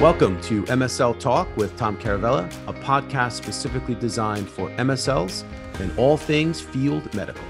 Welcome to MSL Talk with Tom Caravela, a podcast specifically designed for MSLs and all things field medical.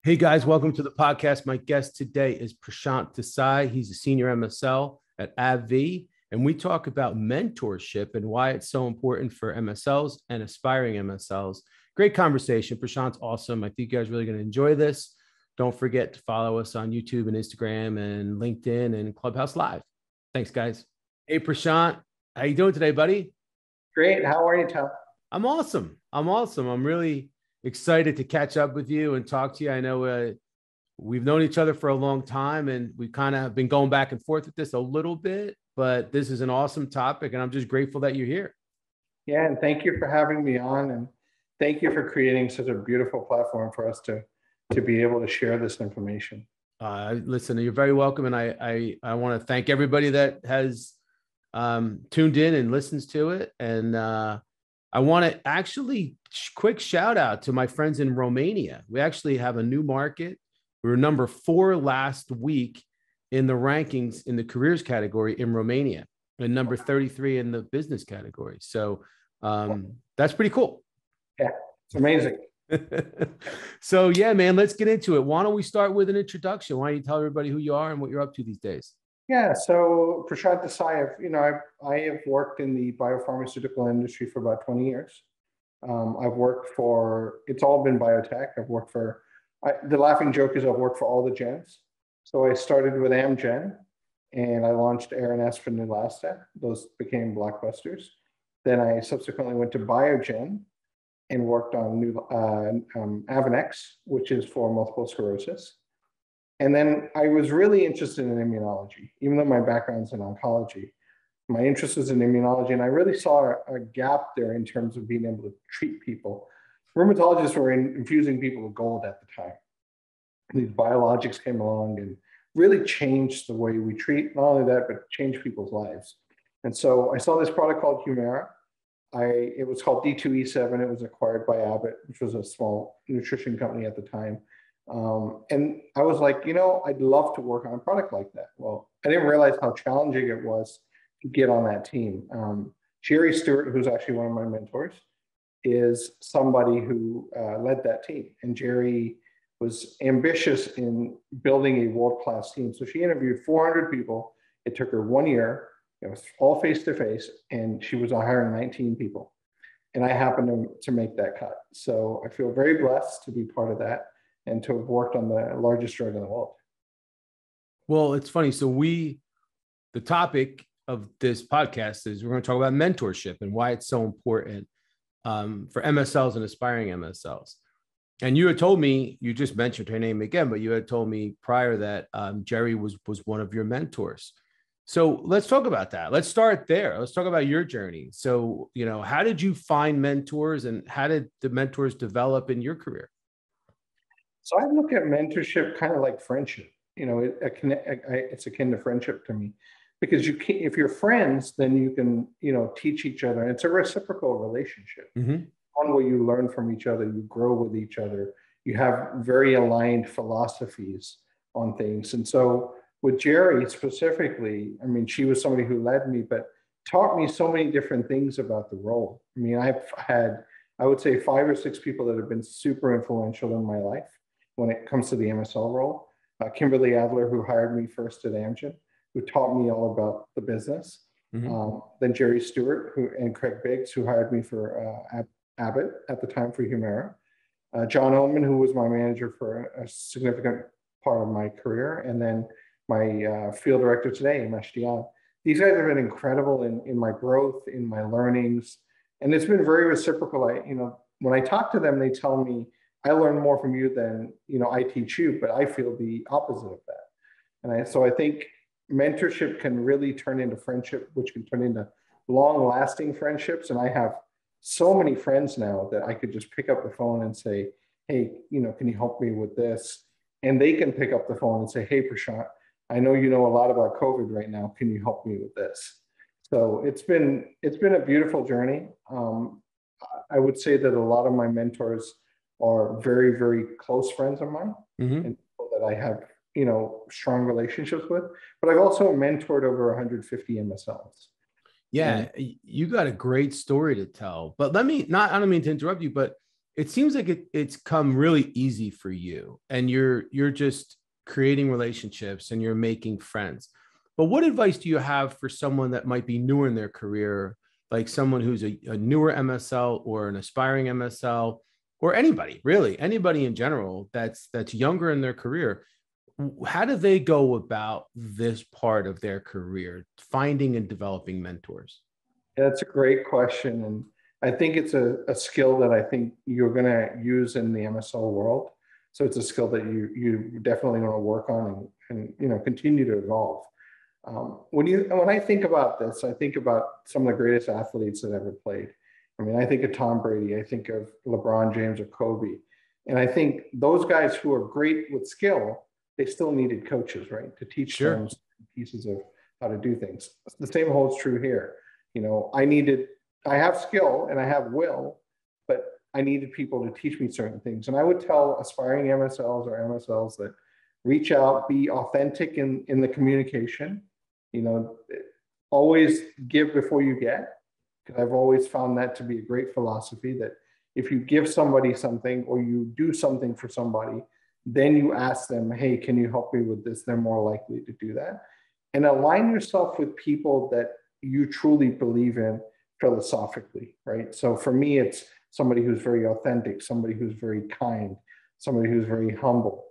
Hey guys, welcome to the podcast. My guest today is Prashant Desai. He's a senior MSL at AbbVie. And we talk about mentorship and why it's so important for MSLs and aspiring MSLs. Great conversation. Prashant's awesome. I think you guys are really going to enjoy this. Don't forget to follow us on YouTube and Instagram and LinkedIn and Clubhouse Live. Thanks, guys. Hey, Prashant. How you doing today, buddy? Great. How are you, Tom? I'm awesome. I'm really excited to catch up with you and talk to you. I know we've known each other for a long time, and we kind of been going back and forth with this a little bit. But this is an awesome topic, and I'm just grateful that you're here. Yeah, and thank you for having me on, and thank you for creating such a beautiful platform for us to be able to share this information. Listen, you're very welcome, and I want to thank everybody that has tuned in and listens to it. And I want to actually quick shout out to my friends in Romania. We actually have a new market. We were number 4 last week in the rankings in the careers category in Romania, and number 33 in the business category. So that's pretty cool. Yeah, it's amazing. So yeah, man, let's get into it. Why don't we start with an introduction? Why don't you tell everybody who you are and what you're up to these days? Yeah, so Prashant Desai, I have worked in the biopharmaceutical industry for about 20 years. I've worked for, it's all been biotech. I've worked for, the laughing joke is I've worked for all the gens. So I started with Amgen, and I launched Aranesp and Neulasta. Those became blockbusters. Then I subsequently went to Biogen and worked on Avonex, which is for multiple sclerosis. And then I was really interested in immunology, even though my background's in oncology. My interest was in immunology, and I really saw a gap there in terms of being able to treat people. Rheumatologists were infusing people with gold at the time. These biologics came along and really changed the way we treat, not only that, but changed people's lives. And so I saw this product called Humira. It was called D2E7. It was acquired by Abbott, which was a small nutrition company at the time. And I was like, I'd love to work on a product like that. Well, I didn't realize how challenging it was to get on that team. Jerry Stewart, who's actually one of my mentors, is somebody who led that team. And Jerry was ambitious in building a world-class team. So she interviewed 400 people. It took her 1 year. It was all face-to-face, and she was hiring 19 people. And I happened to make that cut. So I feel very blessed to be part of that and to have worked on the largest drug in the world. Well, it's funny. So the topic of this podcast is we're going to talk about mentorship and why it's so important for MSLs and aspiring MSLs. And you had told me, you just mentioned her name again, but you had told me prior that Jerry was one of your mentors. So let's talk about that. Let's start there. Let's talk about your journey. So, how did you find mentors, and how did the mentors develop in your career? So I look at mentorship kind of like friendship. It's akin to friendship to me, because if you're friends, then you can, teach each other. And it's a reciprocal relationship. Mm-hmm. One where you learn from each other, you grow with each other, you have very aligned philosophies on things. And so with Jerry specifically, she was somebody who led me, but taught me so many different things about the role. I've had, I would say, 5 or 6 people that have been super influential in my life when it comes to the MSL role. Kimberly Adler, who hired me first at Amgen, who taught me all about the business. Mm-hmm. Then Jerry Stewart and Craig Biggs, who hired me for Abbott at the time for Humira. John Oman, who was my manager for a significant part of my career. And then my field director today, Umesh Dian. These guys have been incredible in my growth, in my learnings. And it's been very reciprocal. When I talk to them, they tell me, I learn more from you than, I teach you, but I feel the opposite of that. And so I think mentorship can really turn into friendship, which can turn into long-lasting friendships. And I have so many friends now that I could just pick up the phone and say, hey, can you help me with this? And they can pick up the phone and say, hey, Prashant, I know you know a lot about COVID right now. Can you help me with this? So it's been a beautiful journey. I would say that a lot of my mentors are very, very close friends of mine Mm-hmm. and people that I have, strong relationships with. But I've also mentored over 150 MSLs. Yeah, And you got a great story to tell. But I don't mean to interrupt you, but it seems like it's come really easy for you and you're just creating relationships and you're making friends. But what advice do you have for someone that might be newer in their career, like someone who's a newer MSL or an aspiring MSL or anybody, really, anybody in general that's younger in their career? How do they go about this part of their career, finding and developing mentors? that's a great question. And I think it's a skill that I think you're going to use in the MSL world. So it's a skill that you definitely want to work on and continue to evolve. When I think about this, I think about some of the greatest athletes that ever played. I mean, I think of Tom Brady, I think of LeBron James or Kobe. And I think those guys who are great with skill, they still needed coaches, right? To teach them Sure. pieces of how to do things. The same holds true here. I have skill and I have will, but I needed people to teach me certain things. And I would tell aspiring MSLs or MSLs that reach out, be authentic in the communication, you know, always give before you get, because I've always found that to be a great philosophy that if you give somebody something or you do something for somebody, then you ask them, hey, can you help me with this? They're more likely to do that. And align yourself with people that you truly believe in philosophically, right? So for me, it's somebody who's very authentic, somebody who's very kind, somebody who's very humble.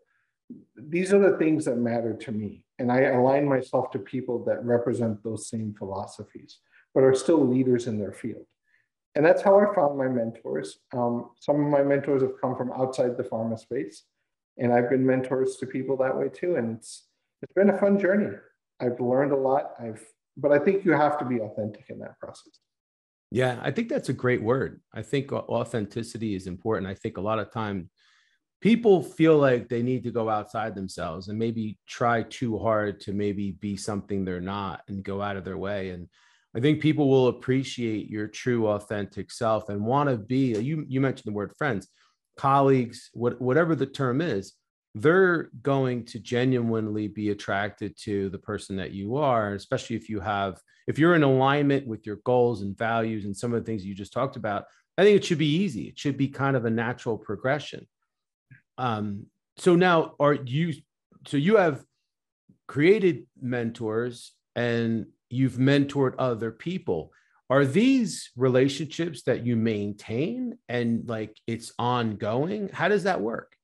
These are the things that matter to me. And I align myself to people that represent those same philosophies, but are still leaders in their field. And that's how I found my mentors. Some of my mentors have come from outside the pharma space, and I've been mentors to people that way too. And it's been a fun journey. I've learned a lot. But I think you have to be authentic in that process. Yeah, I think that's a great word. I think authenticity is important. I think a lot of times people feel like they need to go outside themselves and maybe try too hard to maybe be something they're not and go out of their way. And I think people will appreciate your true authentic self and want to be, you mentioned the word friends, colleagues, whatever the term is, they're going to genuinely be attracted to the person that you are, especially if you're in alignment with your goals and values and some of the things you just talked about. I think it should be easy. It should be kind of a natural progression. So now so you have created mentors and you've mentored other people. Are these relationships that you maintain and like it's ongoing? How does that work?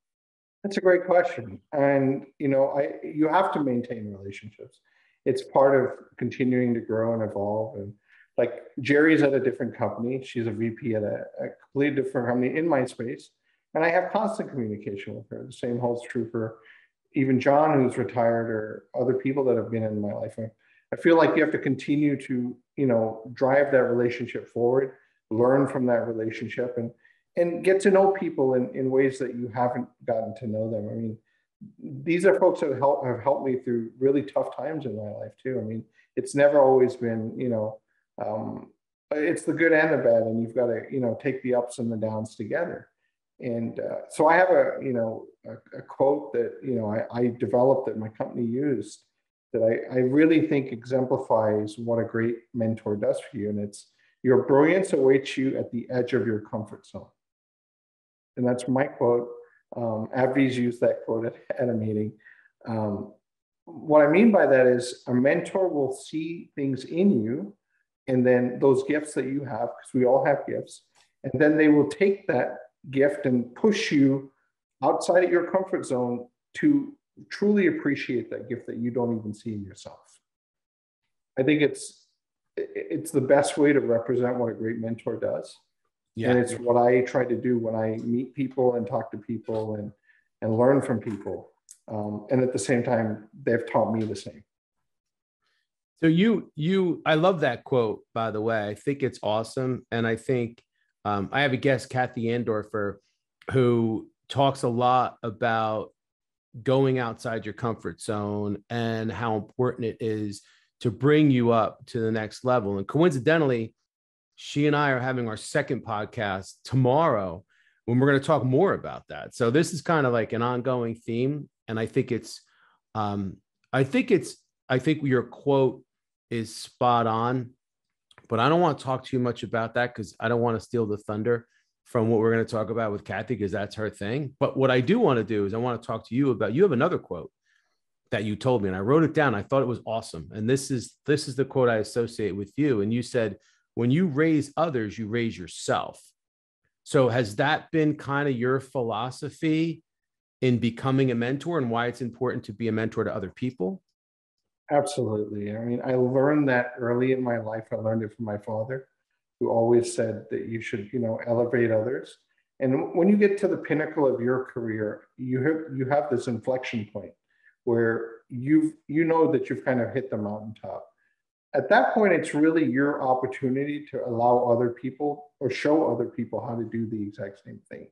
That's a great question. And, you have to maintain relationships. It's part of continuing to grow and evolve. And like Jerry's at a different company. She's a VP at a completely different company in my space. And I have constant communication with her. The same holds true for even John, who's retired, or other people that have been in my life. I feel like you have to continue to, drive that relationship forward, learn from that relationship, and get to know people in ways that you haven't gotten to know them. I mean, these are folks that have helped me through really tough times in my life too. I mean, it's never always been, it's the good and the bad, and you've got to, take the ups and the downs together. And so I have a quote that, I developed that my company used that I really think exemplifies what a great mentor does for you. And it's, your brilliance awaits you at the edge of your comfort zone. And that's my quote. AbbVie's used that quote at a meeting. What I mean by that is a mentor will see things in you, and then those gifts that you have, because we all have gifts, and then they will take that gift and push you outside of your comfort zone to truly appreciate that gift that you don't even see in yourself. I think it's the best way to represent what a great mentor does. Yeah. And it's what I try to do when I meet people and talk to people and learn from people. And at the same time, they've taught me the same. So I love that quote, by the way. I think it's awesome. And I think I have a guest, Kathy Andorfer, who talks a lot about going outside your comfort zone and how important it is to bring you up to the next level. And coincidentally, she and I are having our second podcast tomorrow when we're going to talk more about that. So this is kind of like an ongoing theme. And I think I think your quote is spot on, but I don't want to talk too much about that because I don't want to steal the thunder from what we're going to talk about with Kathy, because that's her thing. But what I do want to do is I want to talk to you about, you have another quote that you told me and I wrote it down. I thought it was awesome. And this is the quote I associate with you. And you said, when you raise others, you raise yourself. So has that been kind of your philosophy in becoming a mentor and why it's important to be a mentor to other people? Absolutely. I mean, I learned that early in my life. I learned it from my father, who always said that you should, elevate others. And when you get to the pinnacle of your career, you have this inflection point where you know that you've kind of hit the mountaintop. At that point, it's really your opportunity to allow other people or show other people how to do the exact same thing.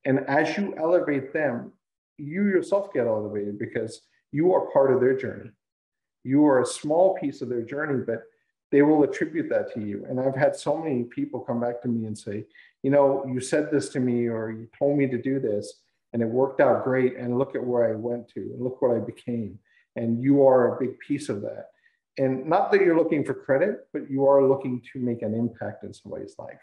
And as you elevate them, you yourself get elevated because you are part of their journey. You are a small piece of their journey, but they will attribute that to you. And I've had so many people come back to me and say, you said this to me, or you told me to do this, and it worked out great. And look at where I went to, and look what I became. And you are a big piece of that. And not that you're looking for credit, but you are looking to make an impact in somebody's life.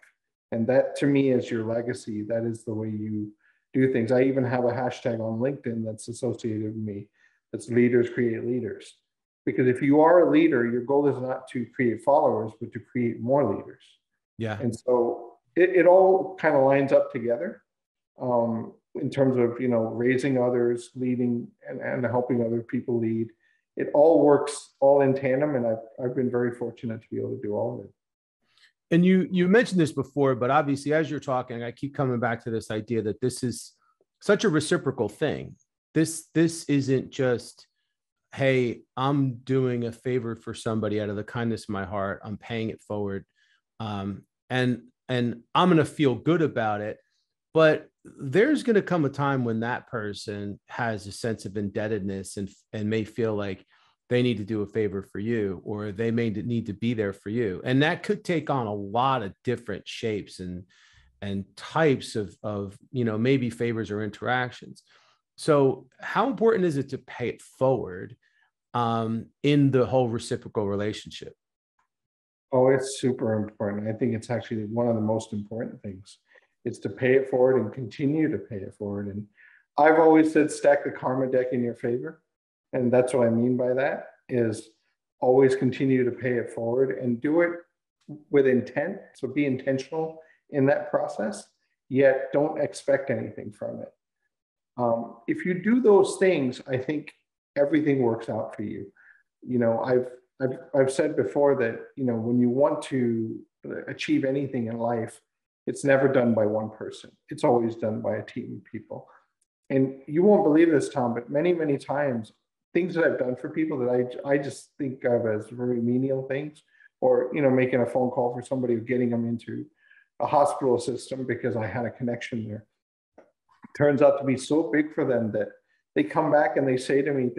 And that, to me, is your legacy. That is the way you do things. I even have a hashtag on LinkedIn that's associated with me. That's leaders create leaders. Because if you are a leader, your goal is not to create followers, but to create more leaders. Yeah. And so it all kind of lines up together in terms of, raising others, leading, and helping other people lead. It all works all in tandem. And I've been very fortunate to be able to do all of it. And you mentioned this before, but obviously as you're talking, I keep coming back to this idea that this is such a reciprocal thing. This isn't just, hey, I'm doing a favor for somebody out of the kindness of my heart. I'm paying it forward. And I'm going to feel good about it. But there's going to come a time when that person has a sense of indebtedness and may feel like they need to do a favor for you, or they may need to be there for you. And that could take on a lot of different shapes and types of maybe favors or interactions. So how important is it to pay it forward in the whole reciprocal relationship? Oh, it's super important. I think it's actually one of the most important things. It's to pay it forward and continue to pay it forward. And I've always said, stack the karma deck in your favor. And that's what I mean by that, is always continue to pay it forward and do it with intent. So be intentional in that process, yet don't expect anything from it. If you do those things, I think everything works out for you. I've said before that, when you want to achieve anything in life, it's never done by one person. It's always done by a team of people. And you won't believe this, Tom, but many, many times, things that I've done for people that I just think of as very menial things, or, making a phone call for somebody, getting them into a hospital system because I had a connection there, turns out to be so big for them that they come back and they say to me,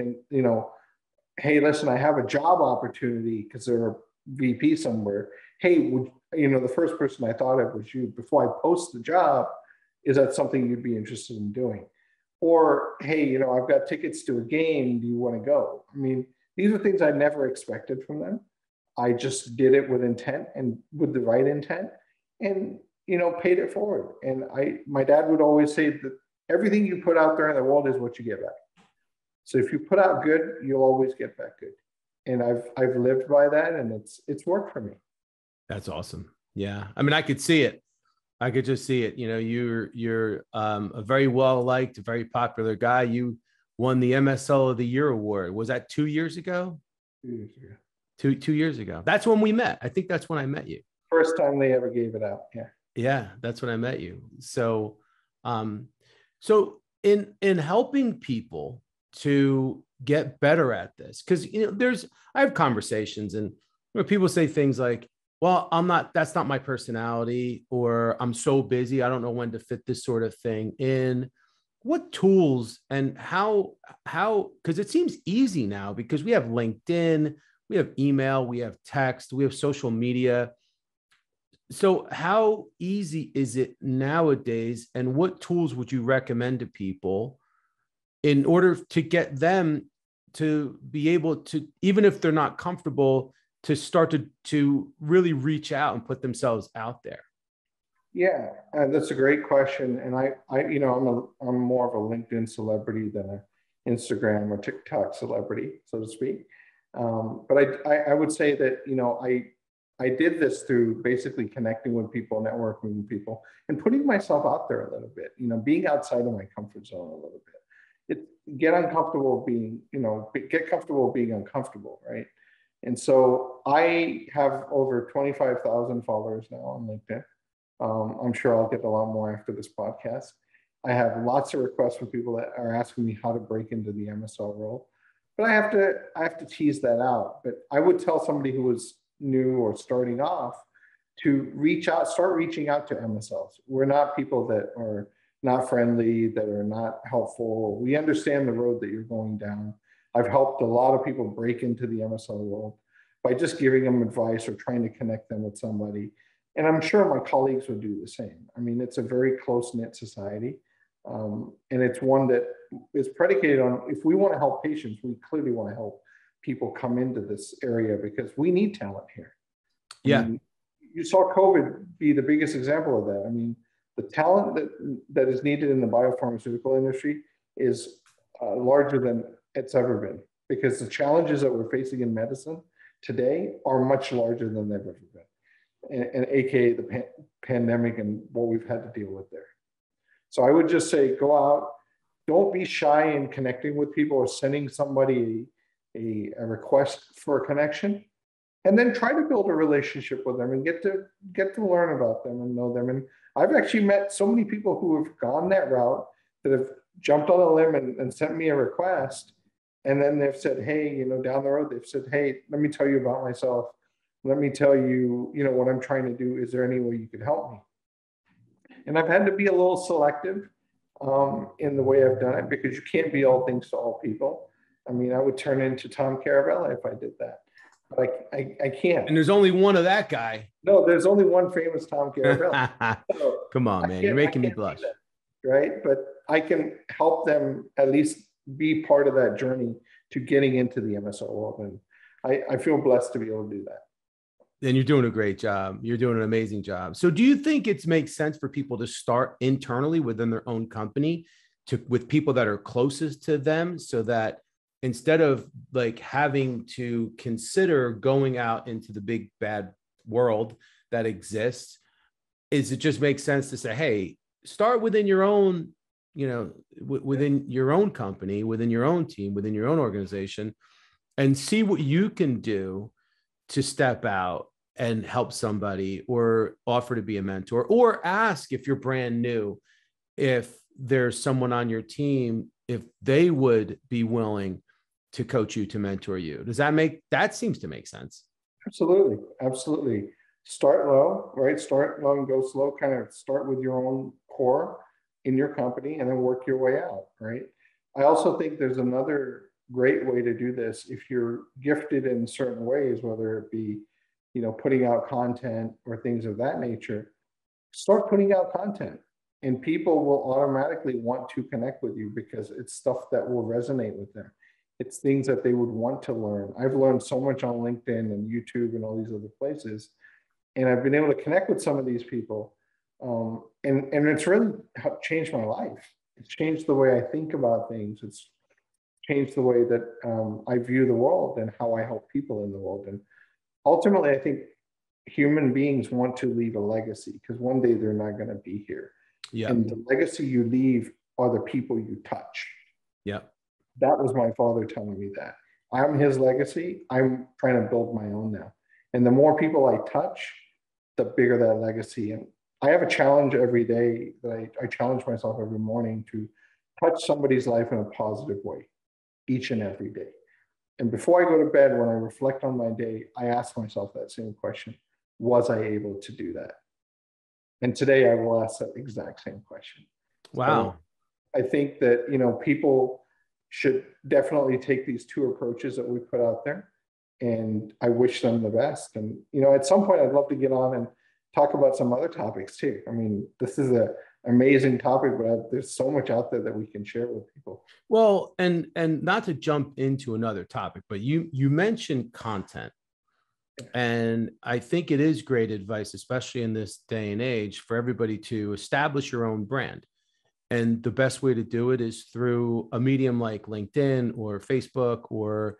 hey, listen, I have a job opportunity because they're a VP somewhere. Hey, the first person I thought of was you. Before I post the job, is that something you'd be interested in doing? Or, hey, I've got tickets to a game. Do you want to go? I mean, these are things I never expected from them. I just did it with intent and with the right intent and, paid it forward. And my dad would always say that everything you put out there in the world is what you get back. So if you put out good, you'll always get back good. And I've lived by that, and it's worked for me. That's awesome. Yeah. I mean, I could see it. I could just see it. You're a very well-liked, very popular guy. You won the MSL of the Year award. Was that 2 years ago? 2 years ago. Two years ago. That's when we met. I think that's when I met you. First time they ever gave it out. Yeah. Yeah. That's when I met you. So, so in helping people to get better at this, because I have conversations and where people say things like, well, that's not my personality, or I'm so busy, I don't know when to fit this sort of thing in. What tools and how, because it seems easy now because we have LinkedIn, we have email, we have text, we have social media. So how easy is it nowadays? And what tools would you recommend to people in order to get them to be able to, even if they're not comfortable, to start to really reach out and put themselves out there? Yeah, that's a great question. And I'm more of a LinkedIn celebrity than an Instagram or TikTok celebrity, so to speak. But I would say that, I did this through basically connecting with people, networking with people, and putting myself out there a little bit, being outside of my comfort zone a little bit. Get comfortable being uncomfortable, right? And so I have over 25,000 followers now on LinkedIn. I'm sure I'll get a lot more after this podcast. I have lots of requests from people that are asking me how to break into the MSL role, but I have to tease that out. But I would tell somebody who was new or starting off to start reaching out to MSLs. We're not people that are not friendly, that are not helpful. We understand the road that you're going down. I've helped a lot of people break into the MSL world by just giving them advice or trying to connect them with somebody. And I'm sure my colleagues would do the same. I mean, it's a very close-knit society. And it's one that is predicated on, if we want to help patients, we clearly want to help people come into this area because we need talent here. Yeah. I mean, you saw COVID be the biggest example of that. I mean, the talent that is needed in the biopharmaceutical industry is larger than it's ever been, because the challenges that we're facing in medicine today are much larger than they've ever been, and AKA the pandemic and what we've had to deal with there. So I would just say, go out, don't be shy in connecting with people or sending somebody a request for a connection, and then try to build a relationship with them and get to learn about them and know them. And I've actually met so many people who have gone that route, that have jumped on a limb and sent me a request. And then they've said, hey, down the road, they've said, hey, let me tell you about myself. Let me tell you, what I'm trying to do. Is there any way you could help me? And I've had to be a little selective in the way I've done it, because you can't be all things to all people. I mean, I would turn into Tom Caravela if I did that, but I can't. And there's only one of that guy. No, there's only one famous Tom Caravela. So come on, man, you're making me blush. Right? But I can help them at least be part of that journey to getting into the MSL world. And I feel blessed to be able to do that. And you're doing a great job. You're doing an amazing job. So do you think it makes sense for people to start internally within their own company with people that are closest to them, so that instead of like having to consider going out into the big bad world that exists, it just makes sense to say, hey, start within your own, within your own company, within your own team, within your own organization, and see what you can do to step out and help somebody, or offer to be a mentor, or ask, if you're brand new, if there's someone on your team, if they would be willing to coach you, to mentor you. That seems to make sense. Absolutely. Absolutely. Start low, right? Start low and go slow. Kind of start with your own core in your company and then work your way out, right? I also think there's another great way to do this. If you're gifted in certain ways, whether it be, putting out content or things of that nature, start putting out content, and people will automatically want to connect with you because it's stuff that will resonate with them. It's things that they would want to learn. I've learned so much on LinkedIn and YouTube and all these other places, and I've been able to connect with some of these people. And it's really helped change my life. It's changed the way I think about things. It's changed the way that I view the world and how I help people in the world. And ultimately, I think human beings want to leave a legacy, because one day they're not going to be here. Yeah. And the legacy you leave are the people you touch. Yeah. That was my father telling me that. I'm his legacy. I'm trying to build my own now. And the more people I touch, the bigger that legacy. And I have a challenge every day that I challenge myself every morning to touch somebody's life in a positive way, each and every day. And before I go to bed, when I reflect on my day, I ask myself that same question: was I able to do that? And today I will ask that exact same question. Wow. So I think that, people should definitely take these two approaches that we put out there. and I wish them the best. And, you know, at some point I'd love to get on and talk about some other topics too. I mean, this is an amazing topic, but there's so much out there that we can share with people. Well, and not to jump into another topic, but you mentioned content. And I think it is great advice, especially in this day and age, for everybody to establish your own brand. And the best way to do it is through a medium like LinkedIn or Facebook or,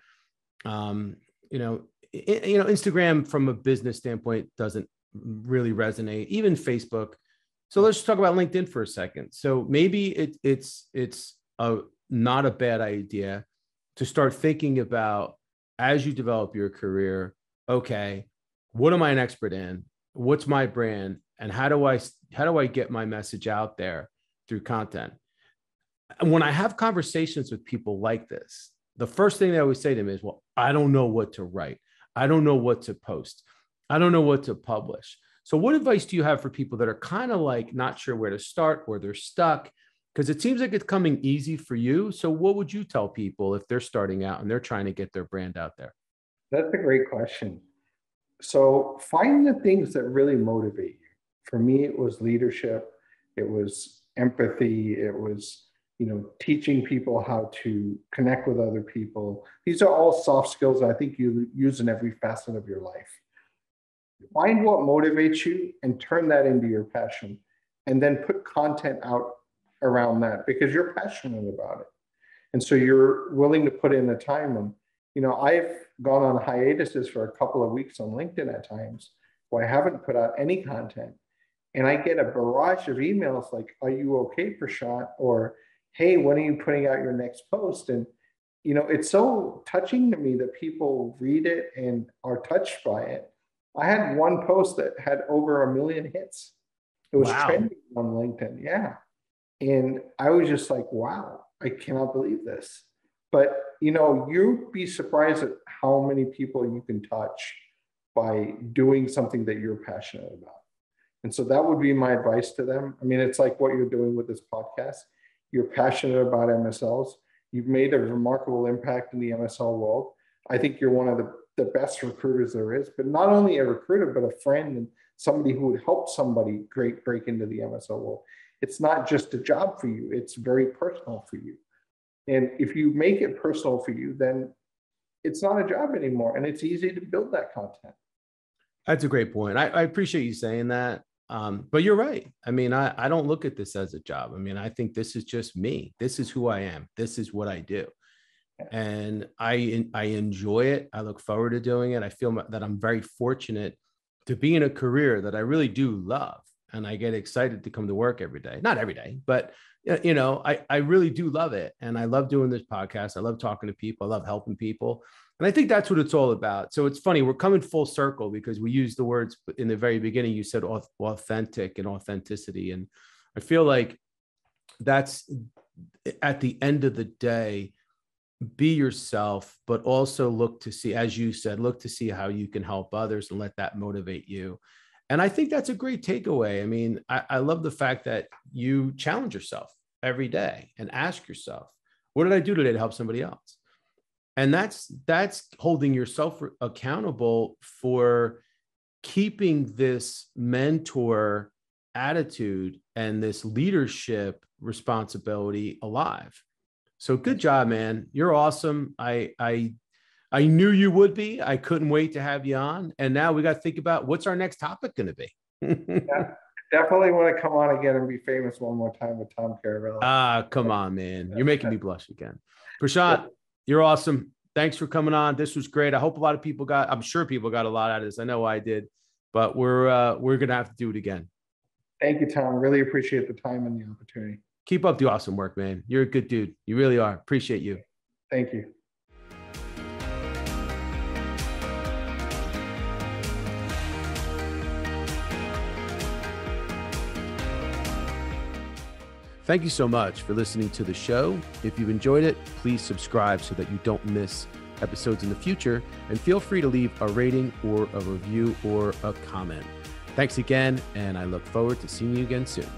Instagram from a business standpoint doesn't really resonate, even Facebook. So let's talk about LinkedIn for a second. So maybe it's not a bad idea to start thinking about, as you develop your career, okay, what am I an expert in? What's my brand? And how do I get my message out there through content? And when I have conversations with people like this, the first thing they always say to me is, well, I don't know what to write. I don't know what to post. I don't know what to publish. So what advice do you have for people that are kind of like not sure where to start, or they're stuck? Because it seems like it's coming easy for you. So what would you tell people if they're starting out and they're trying to get their brand out there? That's a great question. So find the things that really motivate you. For me, it was leadership. It was empathy. It was, teaching people how to connect with other people. These are all soft skills that I think you use in every facet of your life. Find what motivates you and turn that into your passion, and then put content out around that because you're passionate about it. And so you're willing to put in the time. And, I've gone on hiatuses for a couple of weeks on LinkedIn at times where I haven't put out any content. And I get a barrage of emails like, are you okay, Prashant? Or, hey, when are you putting out your next post? And, it's so touching to me that people read it and are touched by it. I had one post that had over 1 million hits. It was trending on LinkedIn. Yeah. And I was just like, wow, I cannot believe this. But, you'd be surprised at how many people you can touch by doing something that you're passionate about. And so that would be my advice to them. I mean, it's like what you're doing with this podcast. You're passionate about MSLs. You've made a remarkable impact in the MSL world. I think you're one of the best recruiters there is, but not only a recruiter, but a friend and somebody who would help somebody break into the MSL world. It's not just a job for you. It's very personal for you. And if you make it personal for you, then it's not a job anymore. And it's easy to build that content. That's a great point. I appreciate you saying that. But you're right. I mean, I don't look at this as a job. I mean, I think this is just me. This is who I am. This is what I do. And I enjoy it. I look forward to doing it. I feel that I'm very fortunate to be in a career that I really do love. And I get excited to come to work every day. Not every day, but I really do love it. And I love doing this podcast. I love talking to people. I love helping people. And I think that's what it's all about. So it's funny, we're coming full circle because we used the words in the very beginning. You said authentic and authenticity. And I feel like that's at the end of the day, be yourself, but also look to see, as you said, look to see how you can help others and let that motivate you. And I think that's a great takeaway. I mean, I love the fact that you challenge yourself every day and ask yourself, what did I do today to help somebody else? And that's holding yourself accountable for keeping this mentor attitude and this leadership responsibility alive. So good job, man. You're awesome. I knew you would be. I couldn't wait to have you on. And now we got to think about what's our next topic going to be. Yeah, definitely want to come on again and be famous one more time with Tom Caravela. Come on, man. You're making me blush again. Prashant, you're awesome. Thanks for coming on. This was great. I hope a lot of people I'm sure people got a lot out of this. I know I did, but we're going to have to do it again. Thank you, Tom. Really appreciate the time and the opportunity. Keep up the awesome work, man. You're a good dude. You really are. Appreciate you. Thank you. Thank you so much for listening to the show. If you've enjoyed it, please subscribe so that you don't miss episodes in the future, and feel free to leave a rating or a review or a comment. Thanks again, and I look forward to seeing you again soon.